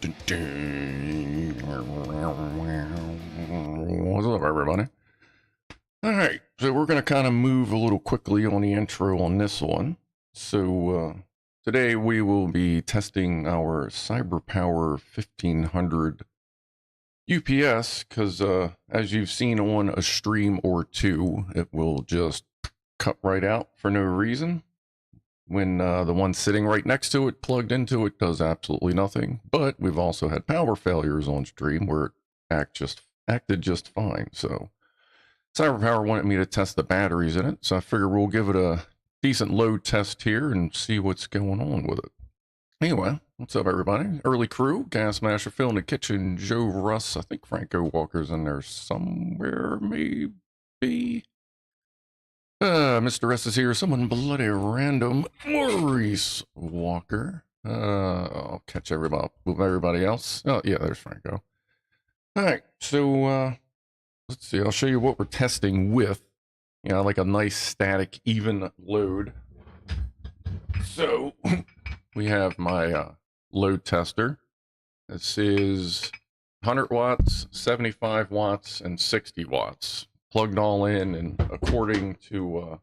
What's up, everybody? All right, so we're going to kind of move a little quickly on the intro on this one. So today we will be testing our Cyberpower 1500 UPS because as you've seen on a stream or two, it will just cut right out for no reason. When the one sitting right next to it, plugged into it, does absolutely nothing. But we've also had power failures on stream where it acted just fine. So Cyberpower wanted me to test the batteries in it, so I figure we'll give it a decent load test here and see what's going on with it. Anyway, what's up, everybody? Early crew, Gas Masher Phil in the kitchen, Joe Russ, I think Franco Walker's in there somewhere, maybe. Mr. S is here, someone bloody random, Maurice Walker. I'll catch everybody else. Oh, yeah, there's Franco. All right, so, let's see, I'll show you what we're testing with. You know, like a nice static, even load. So, we have my load tester. This is 100 watts, 75 watts, and 60 watts. Plugged all in, and according to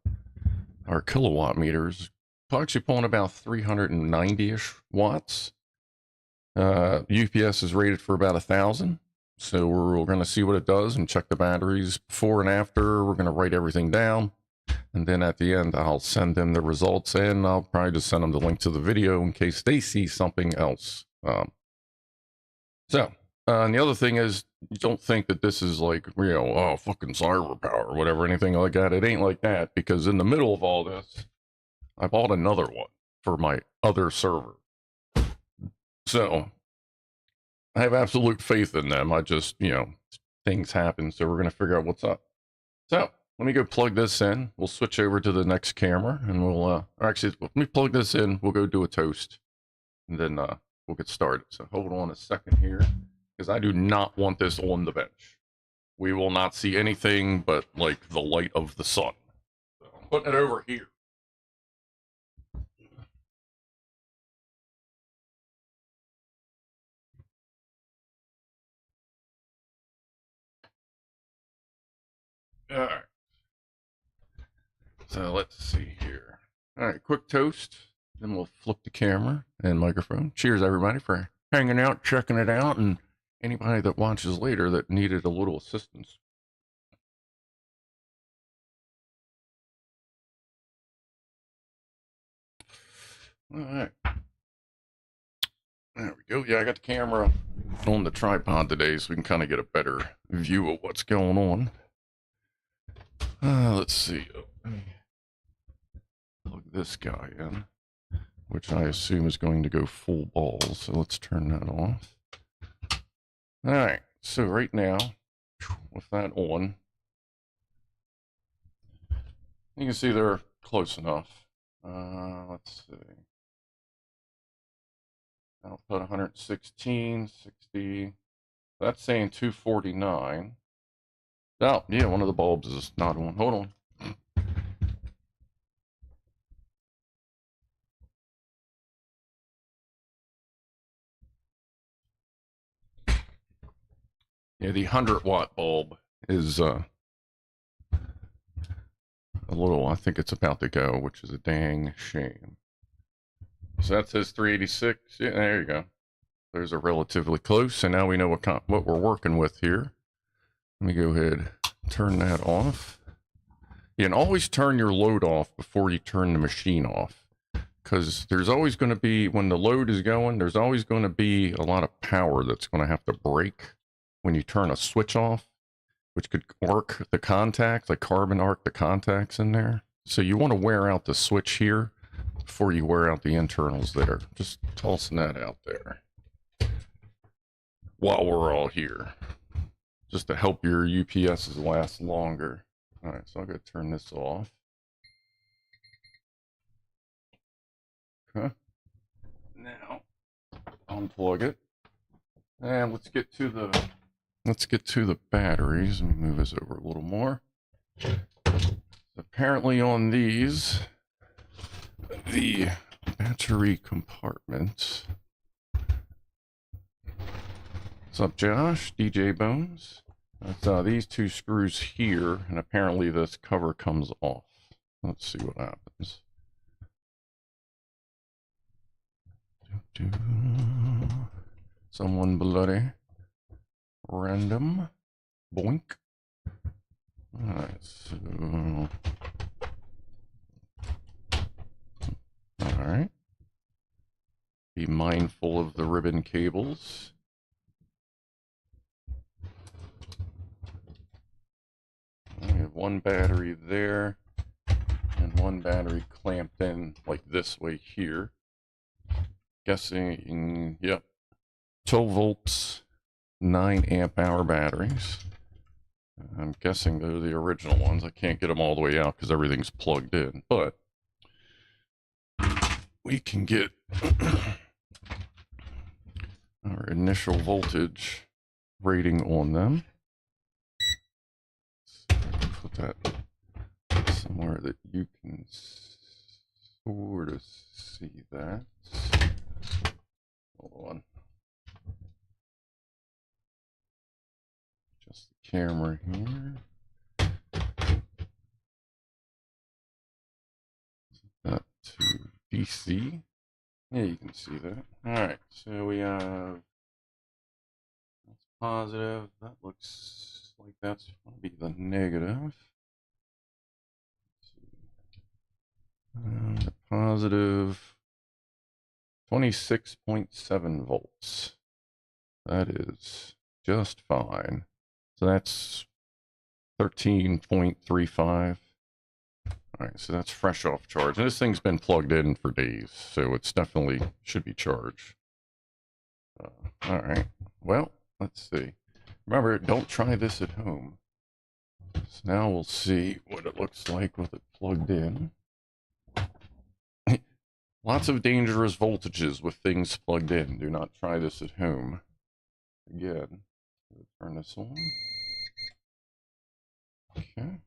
our kilowatt meters, actually pulling about 390-ish watts. UPS is rated for about 1,000. So we're going to see what it does and check the batteries before and after. We're going to write everything down. And then at the end, I'll send them the results, and I'll probably just send them the link to the video in case they see something else. And the other thing is, you don't think that this is like, you know, oh, fucking Cyberpower or whatever, anything like that. It ain't like that, because in the middle of all this, I bought another one for my other server. So I have absolute faith in them. I just, you know, things happen, so we're going to figure out what's up. So let me go plug this in. We'll switch over to the next camera, and we'll, actually, let me plug this in. We'll go do a toast, and then we'll get started. So hold on a second here, because I do not want this on the bench. We will not see anything but, like, the light of the sun. So I'm putting it over here. All right. So let's see here. All right, quick toast. Then we'll flip the camera and microphone. Cheers, everybody, for hanging out, checking it out, and anybody that watches later that needed a little assistance. All right. There we go. Yeah, I got the camera on the tripod today, so we can kind of get a better view of what's going on. Let's see. Plug this guy in, which I assume is going to go full balls. So let's turn that off. All right. So right now, with that on, you can see they're close enough. Let's see. Output 116, 60. That's saying 249. Oh, yeah, one of the bulbs is not on. Hold on. Yeah, the 100-watt bulb is a little, I think it's about to go, which is a dang shame. So that says 386. Yeah, there you go. Those are relatively close, and now we know what we're working with here. Let me go ahead, turn that off. Yeah, and always turn your load off before you turn the machine off, because there's always going to be, when the load is going, there's always going to be a lot of power that's going to have to break when you turn a switch off, which could arc the contacts, like carbon arc the contacts in there. So you want to wear out the switch here before you wear out the internals there. Just tossing that out there while we're all here, just to help your UPSs last longer. All right, so I'm going to turn this off. Okay. Now, unplug it. And let's get to the batteries. Let me move this over a little more. Apparently on these, the battery compartments What's up, Josh? DJ Bones. That's these two screws here, and apparently this cover comes off. Let's see what happens. Someone bloody random boink. Alright, so alright. Be mindful of the ribbon cables. I have one battery there and one battery clamped in like this way here. Guessing, yep, 12 volts, 9 amp hour batteries. I'm guessing they're the original ones. I can't get them all the way out because everything's plugged in, but we can get our initial voltage rating on them. Put that somewhere that you can sort of see that. Hold on. Just the camera here. Set to DC. Yeah, you can see that. Alright, so we have that's positive. That looks like that's going to be the negative. The positive 26.7 volts. That is just fine. So that's 13.35. Alright, so that's fresh off charge. And this thing's been plugged in for days, so it's definitely should be charged. Alright, well, let's see. Remember, don't try this at home. So now we'll see what it looks like with it plugged in. Lots of dangerous voltages with things plugged in. Do not try this at home. Again, turn this on. Okay.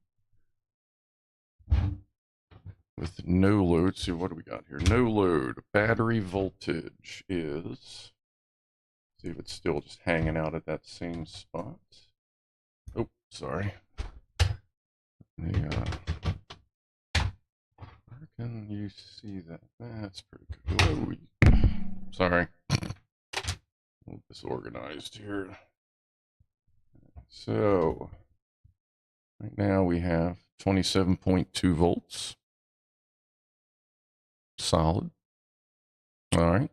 With no load, so what do we got here? No load. Battery voltage is, see if it's still just hanging out at that same spot. Oh, sorry. Where can you see that? That's pretty good. Whoa. Sorry. A little disorganized here. So, right now we have 27.2 volts. Solid. All right.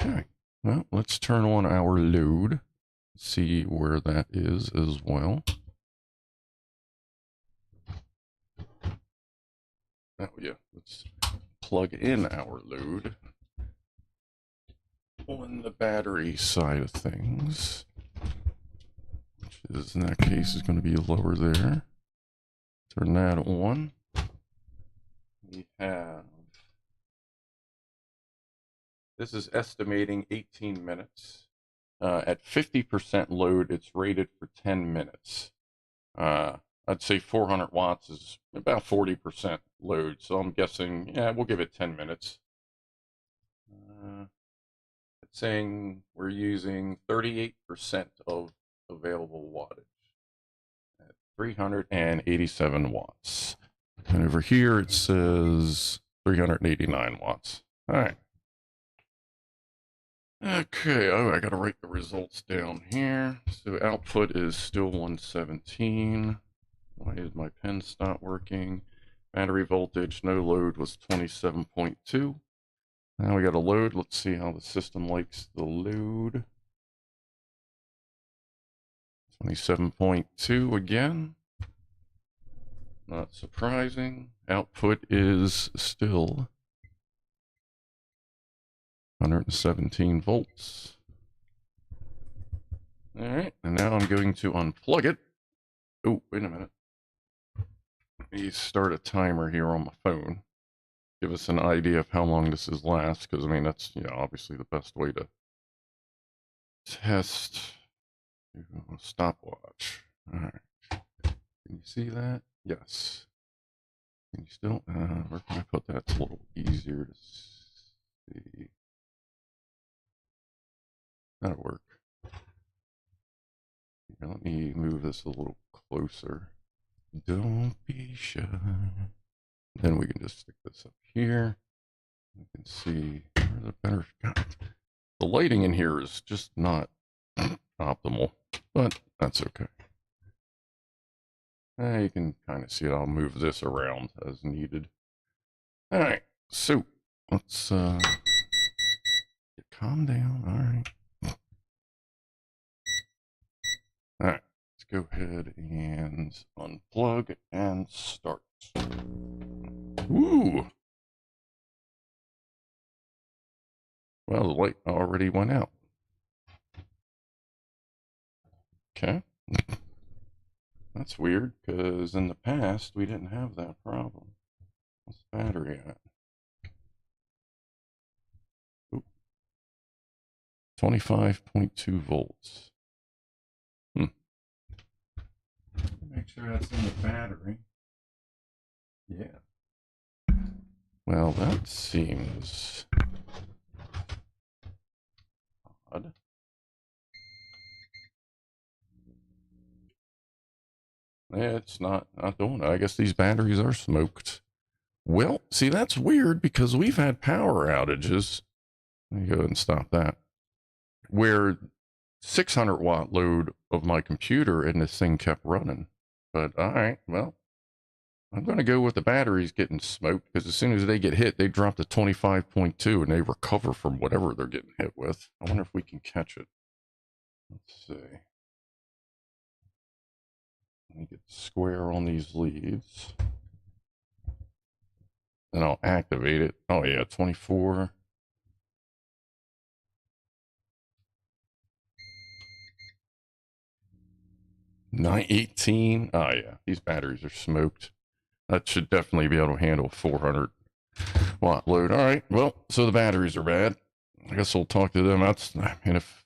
Okay. Well, let's turn on our load. See where that is as well. Oh yeah, let's plug in our load on the battery side of things, which is in that case is going to be lower there. Turn that on. We have, this is estimating 18 minutes. At 50% load, it's rated for 10 minutes. I'd say 400 watts is about 40% load, so I'm guessing, yeah, we'll give it 10 minutes. It's saying we're using 38% of available wattage at 387 watts. And over here it says 389 watts. All right. Okay, oh, I gotta write the results down here. So output is still 117. Why did my pen stop working? Battery voltage, no load, was 27.2. Now we got a load. Let's see how the system likes the load. 27.2 again. Not surprising. Output is still 117 volts. All right, and now I'm going to unplug it. Oh, wait a minute. Let me start a timer here on my phone. Give us an idea of how long this is last, because I mean that's, you know, obviously the best way to test a stopwatch. All right. Can you see that? Yes. Can you still? Where can I put that? It's a little easier to see. that'll work. Now let me move this a little closer. Don't be shy. Then we can just stick this up here. You can see where's the better. God, the lighting in here is just not optimal, but that's okay. You can kind of see it. I'll move this around as needed. All right, so let's calm down. All right. All right, let's go ahead and unplug and start. Ooh. Well, the light already went out. Okay. That's weird, because in the past, we didn't have that problem. What's the battery at? Oop. 25.2 volts. Make sure that's in the battery. Yeah. Well, that seems odd. Yeah, it's not doing it. I guess these batteries are smoked. Well, see, that's weird because we've had power outages. Let me go ahead and stop that. Where 600 watt load of my computer and this thing kept running. But all right, well, I'm going to go with the batteries getting smoked because as soon as they get hit, they drop to 25.2 and they recover from whatever they're getting hit with. I wonder if we can catch it. Let's see. Let me get square on these leads. Then I'll activate it. Oh yeah, 24. $9.18. Oh yeah, these batteries are smoked. That should definitely be able to handle 400 watt load. All right, well, so the batteries are bad. I guess we'll talk to them. If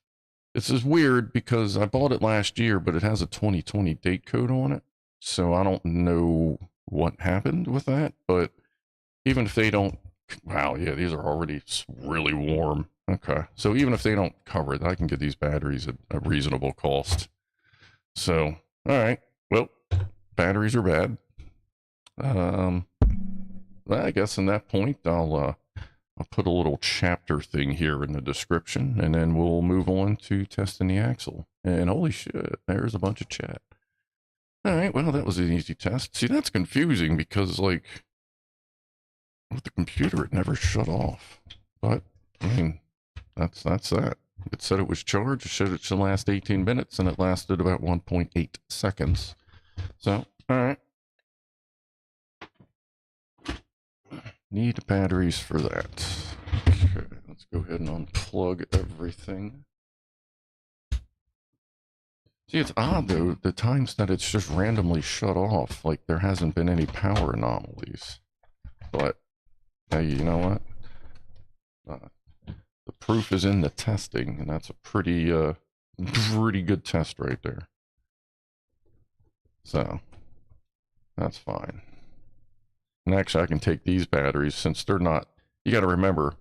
this is weird because I bought it last year, but it has a 2020 date code on it. So I don't know what happened with that, but even if they don't, wow, yeah, these are already really warm. Okay, so even if they don't cover it, I can get these batteries at a reasonable cost. So, all right, well, batteries are bad. Well, I guess in that point, I'll put a little chapter thing here in the description, and then we'll move on to testing the axle. And holy shit, there's a bunch of chat. All right, well, that was an easy test. See, that's confusing because, like, with the computer, it never shut off. But, I mean, that's that. It said it was charged. It said it should last 18 minutes, and it lasted about 1.8 seconds. So, all right. Need batteries for that. Okay, let's go ahead and unplug everything. See, it's odd, though, the times that it's just randomly shut off, like there hasn't been any power anomalies. But, hey, you know what? The proof is in the testing, and that's a pretty good test right there. So, that's fine. And actually, I can take these batteries, since they're not, you got to remember,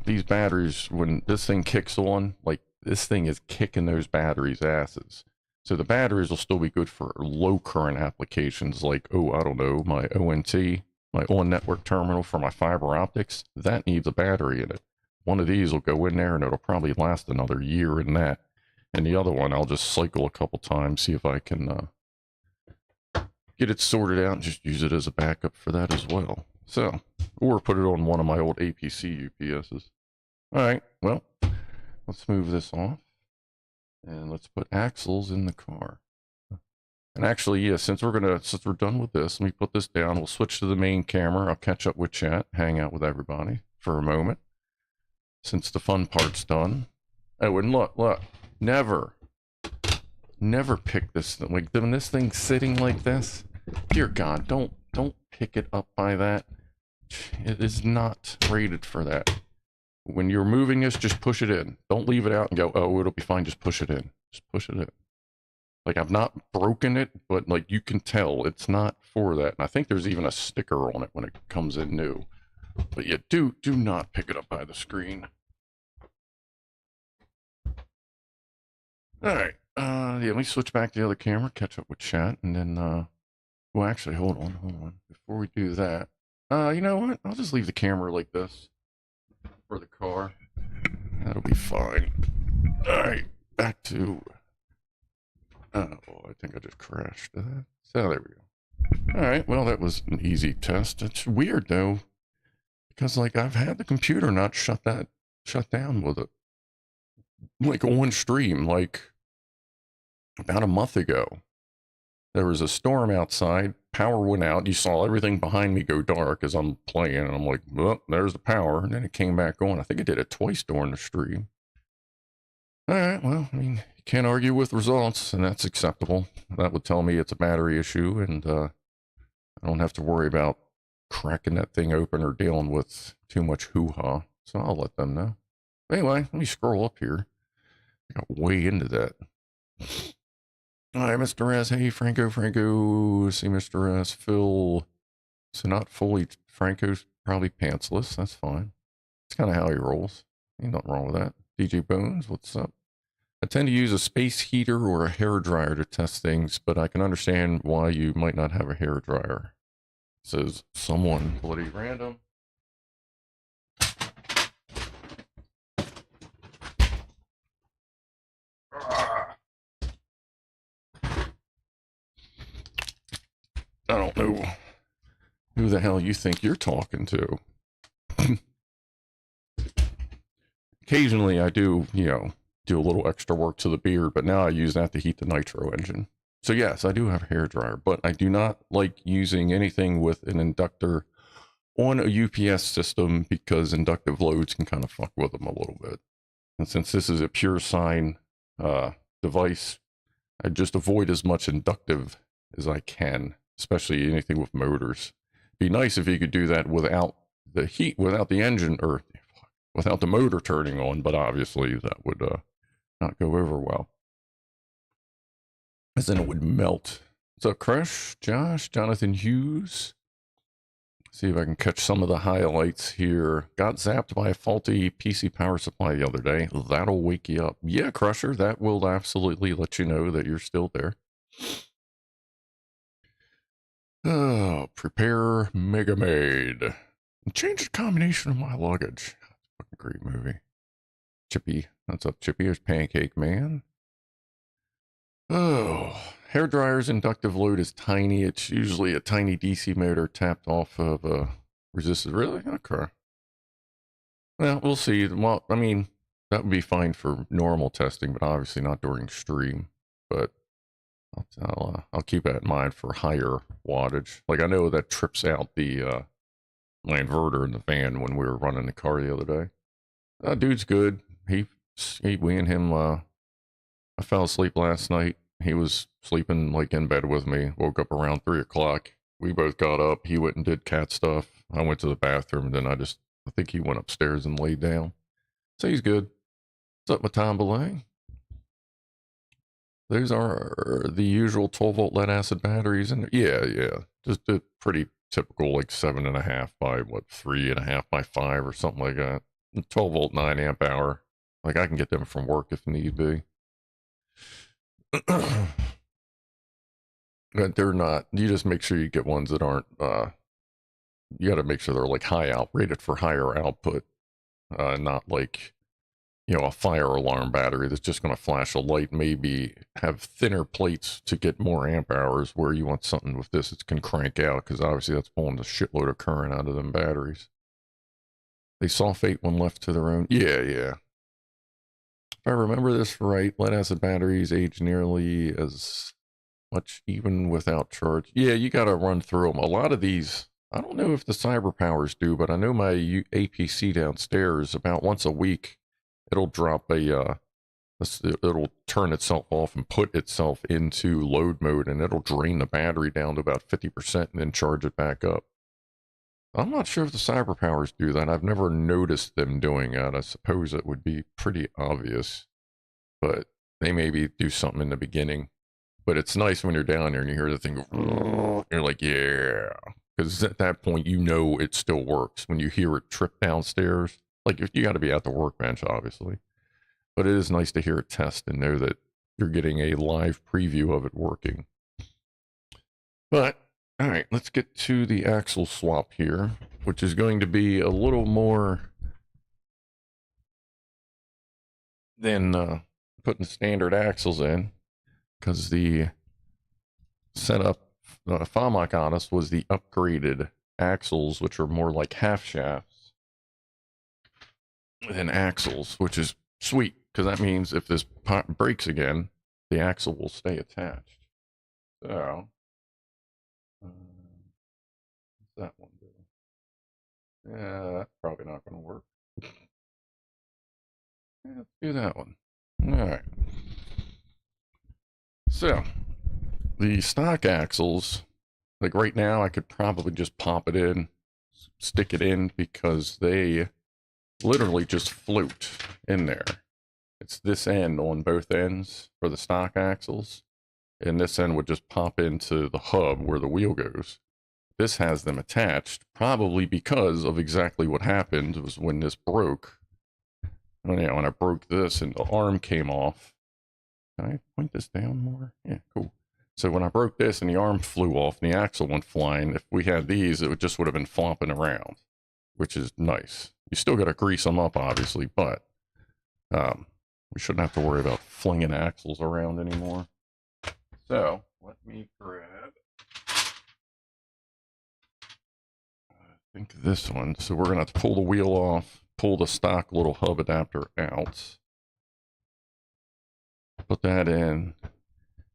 these batteries, when this thing kicks on, like, this thing is kicking those batteries' asses. So the batteries will still be good for low current applications like, oh, I don't know, my ONT, my on-network terminal for my fiber optics. That needs a battery in it. One of these will go in there and it'll probably last another year in that. And the other one, I'll just cycle a couple times, see if I can get it sorted out and just use it as a backup for that as well. So, or put it on one of my old APC UPSs. All right, well, let's move this off. And let's put axles in the car. And actually, yeah, since we're done with this, let me put this down. We'll switch to the main camera. I'll catch up with chat, hang out with everybody for a moment. Since the fun part's done. Oh, and look, never pick this thing. Like, when this thing's sitting like this, dear God, don't pick it up by that. It is not rated for that. When you're moving this, just push it in. Don't leave it out and go, oh, it'll be fine. Just push it in. Just push it in. Like, I've not broken it, but, like, you can tell it's not for that. And I think there's even a sticker on it when it comes in new. But yeah, do not pick it up by the screen. All right. Yeah, let me switch back to the other camera, catch up with chat, and then, well, actually, hold on. Before we do that, you know what? I'll just leave the camera like this for the car. That'll be fine. All right, back to, oh, I think I just crashed. So there we go. All right, well, that was an easy test. It's weird, though, because, like, I've had the computer not shut down with it. Like, on stream, like, about a month ago. There was a storm outside, power went out, you saw everything behind me go dark as I'm playing, and I'm like, well, there's the power, and then it came back on. I think it did it twice during the stream. All right, well, I mean, you can't argue with results, and that's acceptable. That would tell me it's a battery issue, and I don't have to worry about cracking that thing open or dealing with too much hoo-ha, so I'll let them know. Anyway, let me scroll up here. I got way into that. Hi, Mr. S. Hey, Franco. See Mr. S. Phil. So not fully. Franco's probably pantsless. That's fine. It's kind of how he rolls. Ain't nothing wrong with that. DJ Bones, what's up? I tend to use a space heater or a hair dryer to test things, but I can understand why you might not have a hair dryer. Says someone bloody random. I don't know who the hell you think you're talking to. Occasionally I do, do a little extra work to the beard, but now I use that to heat the nitro engine. So yes, I do have a hair dryer, but I do not like using anything with an inductor on a UPS system because inductive loads can kind of fuck with them a little bit. And since this is a pure sine device, I just avoid as much inductive as I can, especially anything with motors. It'd be nice if you could do that without the heat, without the engine, or without the motor turning on, but obviously that would not go over well. As then it would melt. What's up, Crush? Josh? Jonathan Hughes? See if I can catch some of the highlights here. Got zapped by a faulty PC power supply the other day. That'll wake you up. Yeah, Crusher, that will absolutely let you know that you're still there. Oh, prepare Mega Maid. Change the combination of my luggage. Fucking great movie. Chippy. What's up, Chippy? Here's Pancake Man. Oh, hairdryer's inductive load is tiny. It's usually a tiny DC motor tapped off of a resistor. Really? Okay. Well, we'll see. Well, I mean, that would be fine for normal testing, but obviously not during stream. But I'll keep that in mind for higher wattage. Like, I know that trips out the my inverter in the van when we were running the car the other day. Dude's good. We and him, I fell asleep last night. He was sleeping like in bed with me. Woke up around 3 o'clock. We both got up. He went and did cat stuff. I went to the bathroom, and then I think he went upstairs and laid down. So he's good. What's up, Matan Belay? Those are the usual 12-volt lead acid batteries. And yeah. Just a pretty typical, like 7.5 by 3.5 by 5 or something like that. 12-volt 9 amp hour. Like, I can get them from work if need be. But they're not. You just make sure you get ones that aren't. You got to make sure they're like rated for higher output. Not like, a fire alarm battery that's just going to flash a light. Maybe have thinner plates to get more amp hours, where you want something with this that can crank out, because obviously that's pulling a shitload of current out of them batteries. They sulfate when left to their own. Yeah. If I remember this right, lead acid batteries age nearly as much even without charge. Yeah, you got to run through them. A lot of these, I don't know if the Cyberpowers do, but I know my APC downstairs, about once a week, it'll drop it'll turn itself off and put itself into load mode, and it'll drain the battery down to about 50% and then charge it back up. I'm not sure if the Cyberpowers do that. I've never noticed them doing that. I suppose it would be pretty obvious, but they maybe do something in the beginning. But it's nice when you're down there and you hear the thing go, you're like, yeah. Because at that point, it still works. When you hear it trip downstairs, like, you got to be at the workbench, obviously. But it is nice to hear it test and know that you're getting a live preview of it working. But, all right, let's get to the axle swap here, which is going to be a little more than putting standard axles in, because the setup Famak got us was the upgraded axles, which are more like half shafts than axles, which is sweet, because that means if this breaks again, the axle will stay attached. So, what's that one do? Yeah, that's probably not going to work. Yeah, let's do that one. All right. So, the stock axles, like right now, I could probably just pop it in, stick it in, because they literally just float in there. It's this end on both ends for the stock axles, and this end would just pop into the hub where the wheel goes. This has them attached, probably because of exactly what happened was when this broke. Oh, yeah, when I broke this and the arm came off. Can I point this down more? Yeah, cool. So when I broke this and the arm flew off and the axle went flying, if we had these, it would have been flopping around, which is nice. You still got to grease them up, obviously, but we shouldn't have to worry about flinging axles around anymore. So let me grab, I think this one. So we're going to have to pull the wheel off, pull the stock little hub adapter out, put that in.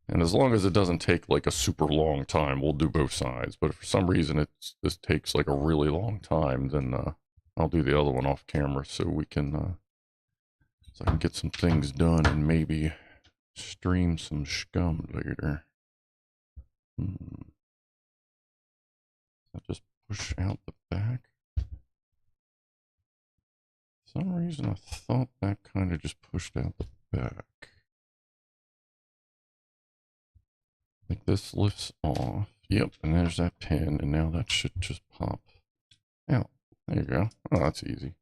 And as long as it doesn't take like a super long time, we'll do both sides. But if for some reason this takes like a really long time, then I'll do the other one off camera so we can so I can get some things done and maybe stream some scum later. I'll just push out the back. For some reason I thought that kind of just pushed out the back. Like this lifts off. Yep, and there's that pin, and now that should just pop out. There you go. Oh, that's easy.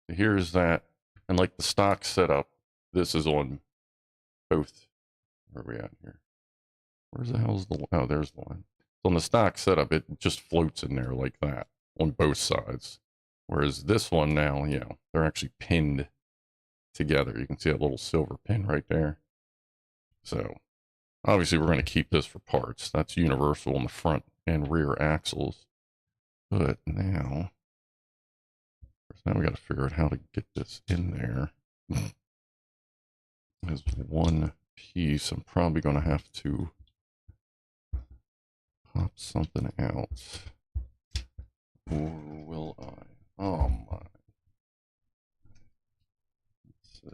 So here's that. And like the stock setup, this is on both. Where are we at here? Where's the hell's the... Oh, there's the one. So on the stock setup, it just floats in there like that on both sides. Whereas this one now, you know, they're actually pinned together. You can see a little silver pin right there. So obviously we're going to keep this for parts. That's universal on the front and rear axles. But now we got to figure out how to get this in there. As one piece, I'm probably going to have to pop something out. Or will I? Oh my. Let's see.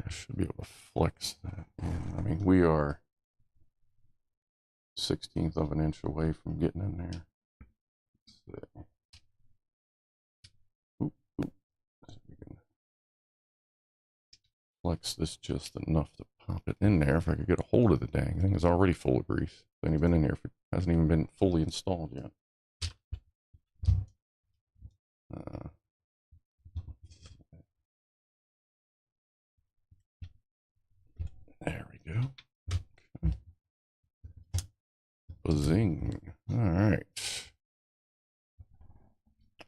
I should be able to flex that in. I mean, we are 1/16 of an inch away from getting in there. Let's see. Oop, oop. So we can flex this just enough to pop it in there. If I could get a hold of the dang thing, it's already full of grease. It's only been in here, hasn't even been fully installed yet. There we go. Okay. Bazing. All right.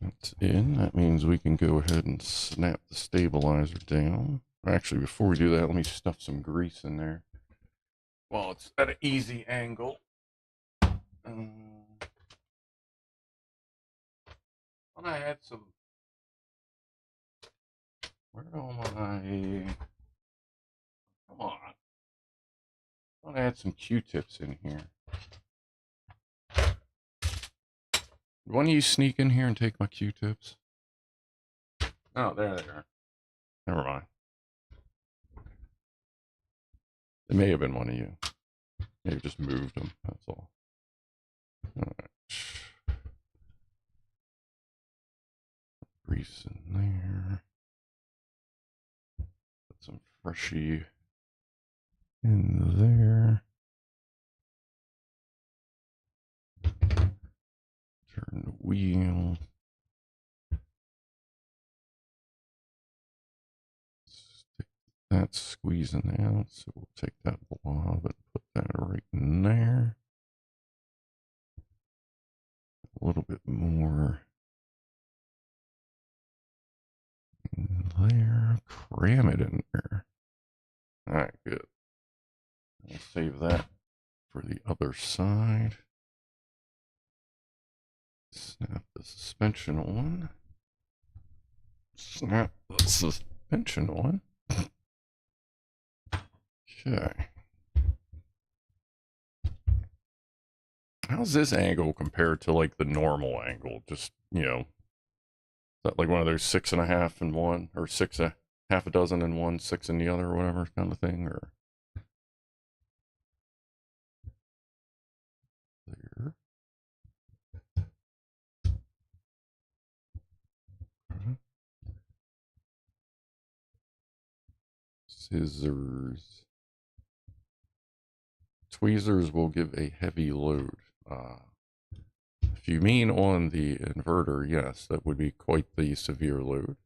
That's in. That means we can go ahead and snap the stabilizer down. Actually, before we do that, let me stuff some grease in there. Well, it's at an easy angle. When I had some... Where am I? Come on. I want to add some Q-tips in here. One of you sneak in here and take my Q-tips? Oh, there they are. Never mind. It may have been one of you. Maybe just moved them, that's all. Alright. Grease in there. Put some freshy in there. Turn the wheel. That's squeezing out, so we'll take that blob and put that right in there. A little bit more in there. Cram it in there. All right, good. I'll save that for the other side. Snap the suspension on. Snap the suspension on. Okay. How's this angle compared to like the normal angle? Just, you know, is that like one of those 6.5 in one, or half a dozen in one, 6 in the other, or whatever kind of thing? Or there. Scissors. Tweezers will give a heavy load. If you mean on the inverter, yes, that would be quite the severe load.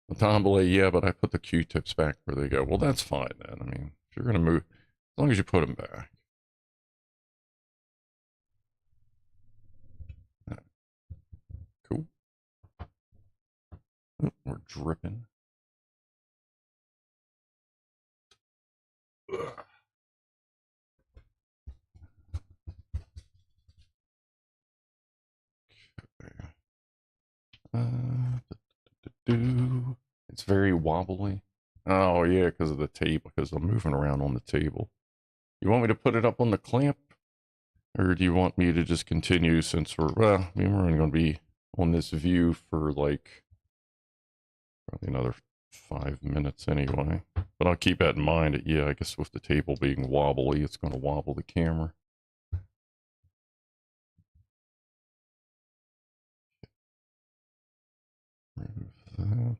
The Tombola, yeah, but I put the Q-tips back where they go. Well, that's fine then. I mean, if you're going to move, as long as you put them back. Right. Cool. Oh, we're dripping. Ugh. It's very wobbly. Oh, yeah, because of the table, because I'm moving around on the table. You want me to put it up on the clamp? Or do you want me to just continue since well, I mean, we're only going to be on this view for like probably another 5 minutes anyway. But I'll keep that in mind that, yeah, I guess with the table being wobbly, it's going to wobble the camera. Remove that.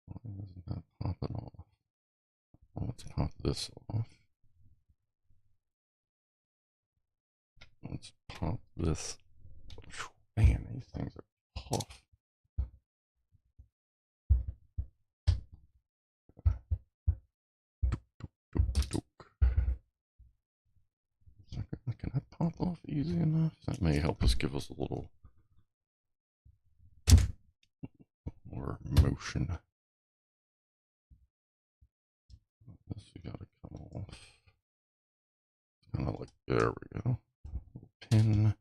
Why isn't that popping off? Well, let's pop this off. Let's pop this. Man, these things are tough. Can that pop off easy enough? That may help us give us a little more motion. This you gotta come off. Kind of like, there we go. Pin.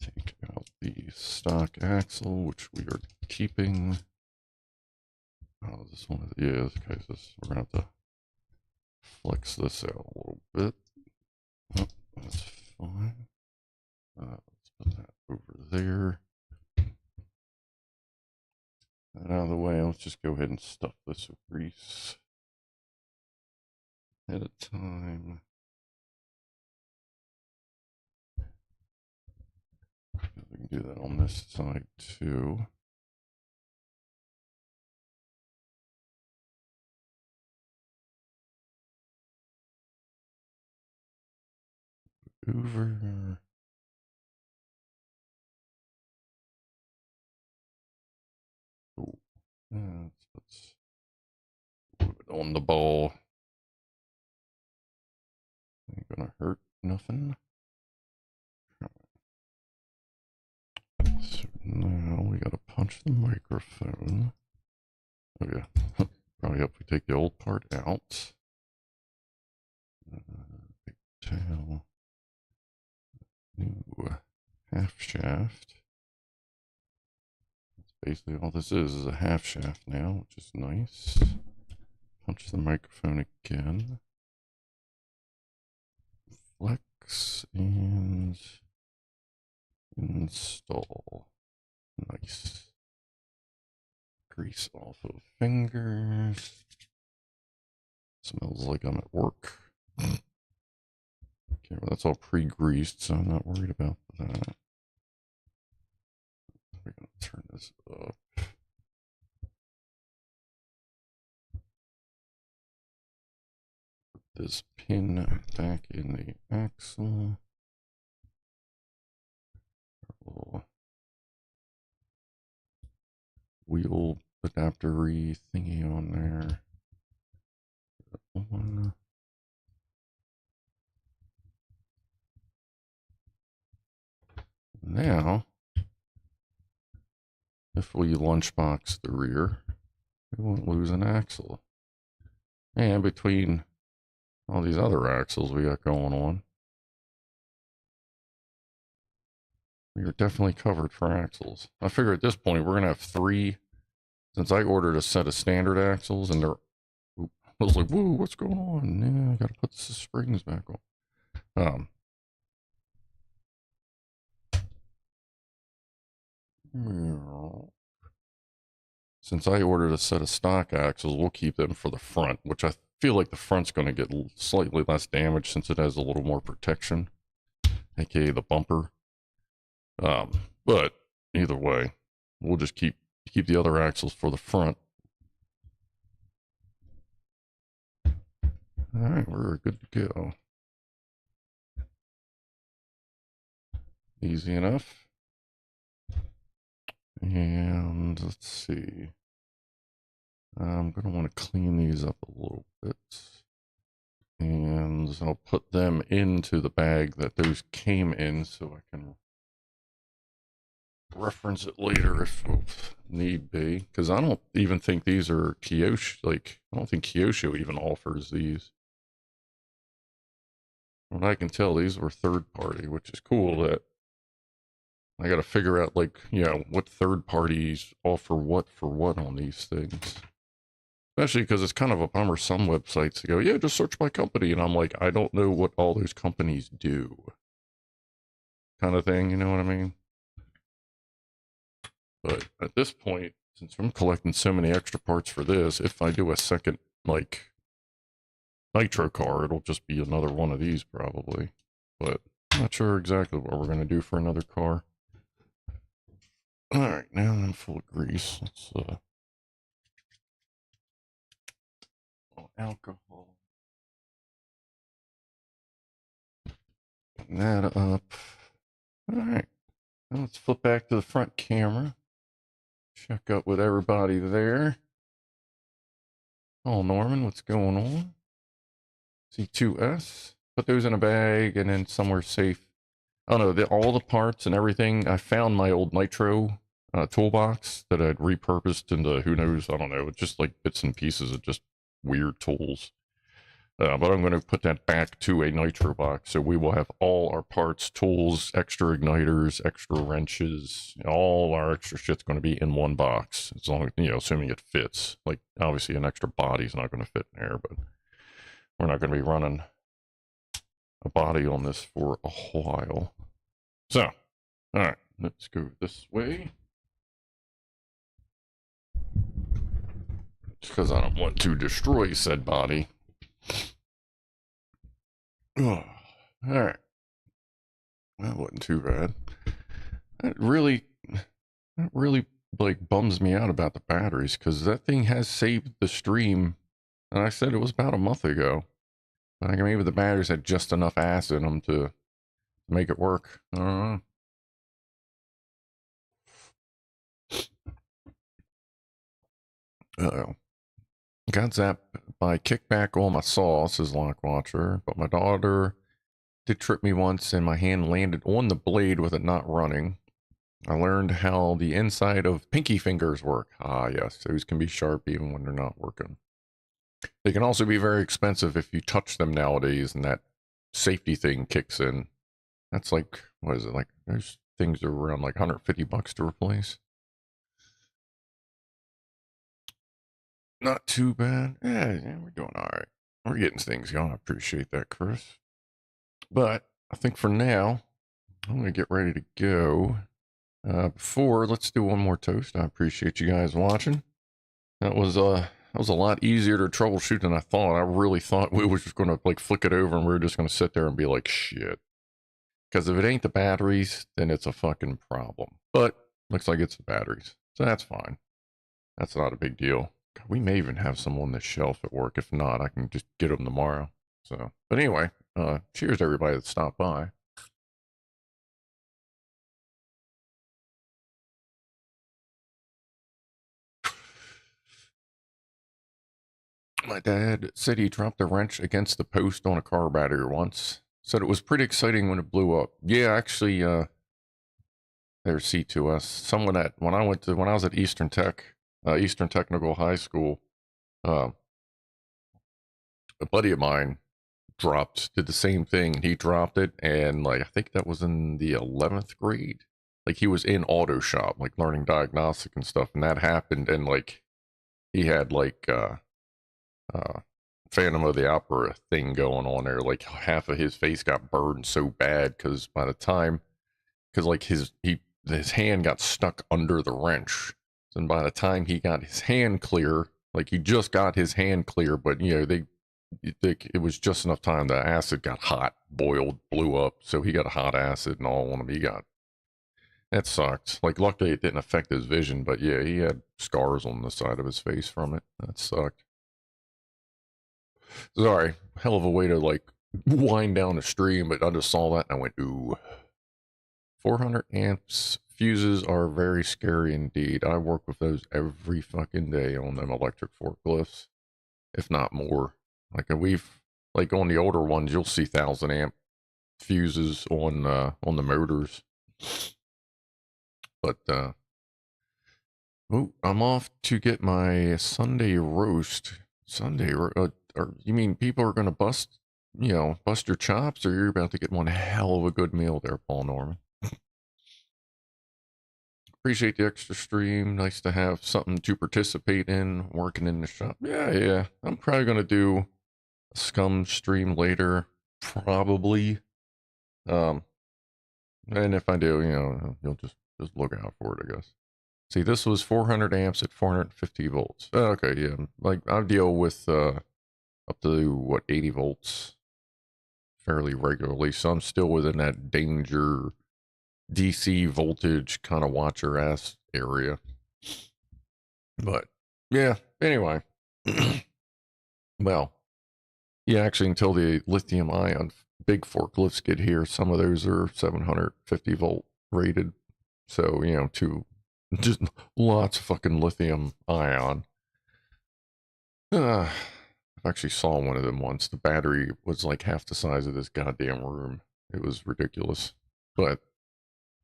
Take out the stock axle, which we are keeping. Oh, this one is, yeah, okay, so we're gonna have to flex this out a little bit. Oh, that's fine. Let's put that over there. That out of the way. Let's just go ahead and stuff this with grease at a time. We can do that on this side too. Over. Oh, let's put it on the ball. Ain't gonna hurt nothing. So now we gotta punch the microphone. Oh yeah, probably help if we take the old part out. Big tail. New half shaft. That's basically all this is a half shaft now, which is nice. Punch the microphone again. Flex and install. Nice. Grease off of fingers. Smells like I'm at work. Okay, well, that's all pre-greased, so I'm not worried about that. We're going to turn this up. Put this pin back in the axle. wheel adapter-y thingy on there. One. Now, if we lunchbox the rear, we won't lose an axle. And between all these other axles we got going on, we are definitely covered for axles. I figure at this point we're going to have 3, since I ordered a set of standard axles, and they're, I was like, whoa, what's going on? Yeah, I got to put the springs back on. Since I ordered a set of stock axles, we'll keep them for the front, which I feel like the front's going to get slightly less damage since it has a little more protection, aka the bumper. But either way, we'll just keep the other axles for the front. All right, we're good to go. Easy enough. And let's see. I'm going to want to clean these up a little bit. And I'll put them into the bag that those came in so I can reference it later if need be. Because I don't even think these are Kyosho. Like, I don't think Kyosho even offers these. From what I can tell, these were third party, which is cool that I got to figure out, like, what third parties offer what for what on these things. Especially because it's kind of a bummer some websites go, yeah, just search by company. And I'm like, I don't know what all those companies do. Kind of thing, you know what I mean? But at this point, since I'm collecting so many extra parts for this, if I do a second, like, Nitro Car, it'll just be another one of these probably. But I'm not sure exactly what we're going to do for another car. All right, now I'm full of grease. Let's, alcohol. Putting that up. All right, now let's flip back to the front camera. Check up with everybody there. Oh, Norman, what's going on? C2S. Put those in a bag and then somewhere safe. I don't know, all the parts and everything. I found my old Nitro toolbox that I'd repurposed into, who knows, I don't know, just like bits and pieces of just weird tools. But I'm going to put that back to a Nitro box, so we will have all our parts, tools, extra igniters, extra wrenches, all our extra shit's going to be in one box, as long as, assuming it fits. Like, obviously an extra body's not going to fit in there, but we're not going to be running a body on this for a while. So, all right, let's go this way. Just because I don't want to destroy said body. Oh, all right. That wasn't too bad. That really like bums me out about the batteries, because that thing has saved the stream. And I said it was about a month ago. I think maybe the batteries had just enough acid in them to make it work. I don't know. Uh-oh. Got zapped by kickback on my saw, says Lock Watcher, but my daughter did trip me once and my hand landed on the blade with it not running. I learned how the inside of pinky fingers work. Ah, yes, those can be sharp even when they're not working. They can also be very expensive if you touch them nowadays and that safety thing kicks in. That's like, what is it, like, those things are around like $150 to replace. Not too bad. Yeah, we're doing all right. We're getting things going. I appreciate that, Chris. But I think for now, I'm going to get ready to go. Before, let's do one more toast. I appreciate you guys watching. That was a lot easier to troubleshoot than I thought. I really thought we were just going to like flick it over and we were just going to sit there and be like, shit. Because if it ain't the batteries, then it's a fucking problem. But looks like it's the batteries. So that's fine. That's not a big deal. God, we may even have some on the shelf at work. If not, I can just get them tomorrow. So, but anyway, cheers to everybody that stopped by. My dad said he dropped a wrench against the post on a car battery once. Said it was pretty exciting when it blew up. Yeah, actually, there's C2S. Someone at when I was at Eastern Technical High School, a buddy of mine did the same thing. He dropped it, and like I think that was in the 11th grade. Like he was in auto shop, like learning diagnostic and stuff, and that happened. And like he had like Phantom of the Opera thing going on there. Like half of his face got burned so bad because by the time, because like his hand got stuck under the wrench, and by the time he got his hand clear, like he just got his hand clear, but you know it was just enough time. The acid got hot, boiled, blew up, so he got a hot acid and all on him. That sucked. Like luckily it didn't affect his vision, but yeah, he had scars on the side of his face from it. That sucked. Sorry, hell of a way to like wind down the stream, but I just saw that and I went, ooh. 400 amps fuses are very scary indeed. I work with those every fucking day on them electric forklifts, if not more. Like like on the older ones, you'll see 1,000 amp fuses on the motors. But I'm off to get my Sunday roast. Or you mean people are gonna bust your chops, or you're about to get one hell of a good meal there, Paul Norman? Appreciate the extra stream. Nice to have something to participate in working in the shop. Yeah. I'm probably going to do a scum stream later, probably. And if I do, you'll just look out for it, I guess. See, this was 400 amps at 450 volts. Okay, yeah. Like, I deal with up to, what, 80 volts fairly regularly, so I'm still within that danger DC voltage kind of watcher ass area. But yeah, anyway. Well, yeah, actually until the lithium ion big forklifts get here, some of those are 750 volt rated. So, just lots of fucking lithium ion. I actually saw one of them once. The battery was like half the size of this goddamn room. It was ridiculous. But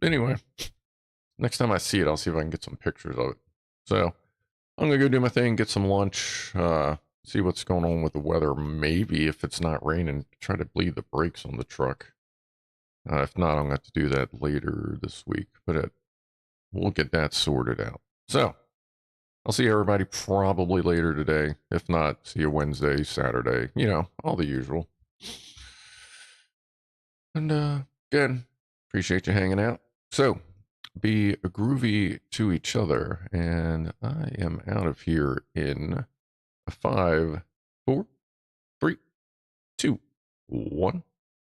anyway, next time I see it, I'll see if I can get some pictures of it. So I'm gonna go do my thing, get some lunch, see what's going on with the weather. Maybe if it's not raining, try to bleed the brakes on the truck. If not, I'm gonna have to do that later this week, but we'll get that sorted out. So I'll see everybody probably later today. If not, see you Wednesday, Saturday, all the usual. And again, appreciate you hanging out. So be groovy to each other, and I am out of here in 5, 4, 3, 2, 1.